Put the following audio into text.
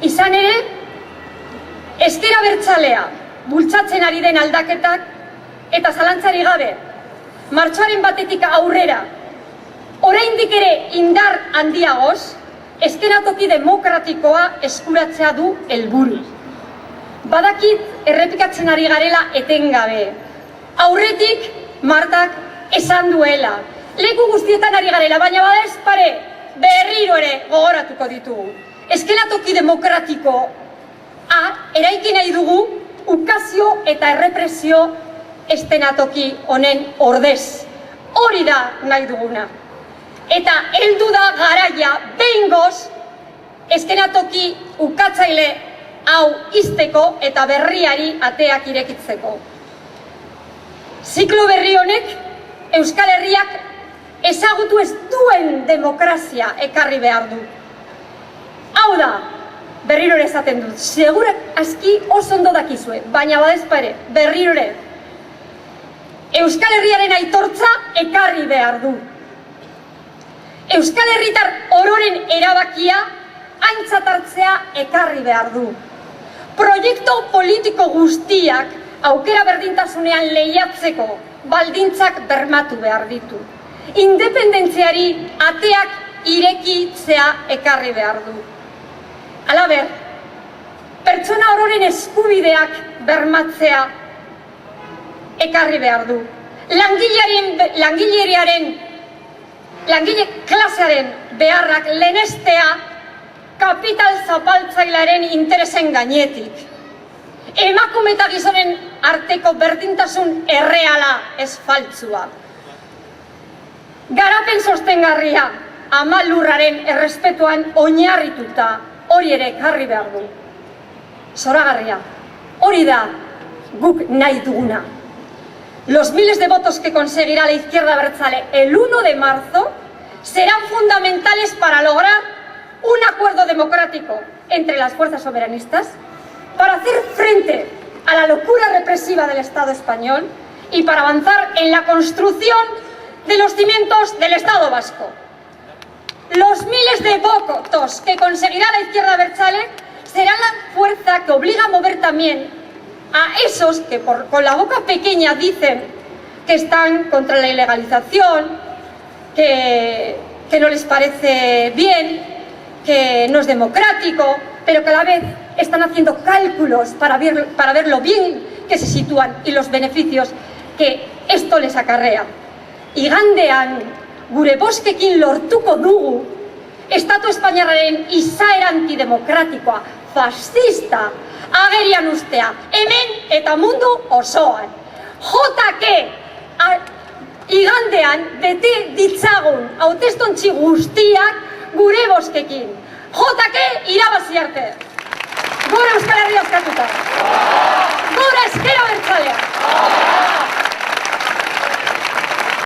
Izan ere, ezker abertzalea bultzatzen ari den aldaketak eta zalantzari gabe, martxoaren batetik aurrera, oraindik ere indar handiagoz, eszenatoki demokratikoa eskuratzea du helburu. Badakit errepikatzen ari garela etengabe. Aurretik Martak esan duela. Leku guztietan ari garela, baina bada ez pare berriro ere gogoratuko ditugu. Eszenatoki demokratikoa eraiki nahi dugu ukazio eta errepresio eszenatoki honen ordez. Hori da nahi duguna. Eta heldu da garaia behingoz eszenatoki ukatzaile hau ixteko eta berriari ateak irekitzeko. Ziklo berri honek Euskal Herriak ezagutu ez duen demokrazia ekarri behar du. Hau da, berriro ere esaten dut, segurak aski oso ondo dakizue, baina badezpa ere, berriro ere, Euskal Herriaren aitortza ekarri behar du. Euskal Herritar ororen erabakia aintzat hartzea ekarri behar du. Proiektu politiko guztiak aukera berdintasunean lehiatzeko baldintzak bermatu behar ditu. Independentziari ateak irekitzea ekarri behar du. Halaber, pertsona ororen eskubideak bermatzea ekarri behar du. Langile klasearen beharrak lehenestea kapital zapaltzailearen interesen gainetik. Emakume eta gizonen arteko berdintasun erreala ez faltsua. Garapen sostengarria ama lurraren errespetuan oinarrituta hori ere ekarri behar du. Zoragarria, hori da guk nahi duguna. Los miles de votos que conseguirá la izquierda abertzale el 1 de marzo serán fundamentales para lograr un acuerdo democrático entre las fuerzas soberanistas para hacer frente a la locura represiva del Estado español y para avanzar en la construcción de los cimientos del Estado vasco. Los miles de votos que conseguirá la izquierda abertzale serán la fuerza que obliga a mover también a esos que con la boca pequeña dicen que están contra la ilegalización, que no les parece bien, que no es democrático, pero que a la vez están haciendo cálculos para ver lo bien que se sitúan y los beneficios que esto les acarrea. Igandean, gure bozkekin lortuko dugu, Estatu Espainiarraren izaera antidemokratikoa, fascista, agerian ustea, hemen eta mundu osoan. JK, igandean bete ditzagun hautestontzi guztiak gure bozkekin. JK irabazi arte. Gure Euskal Herria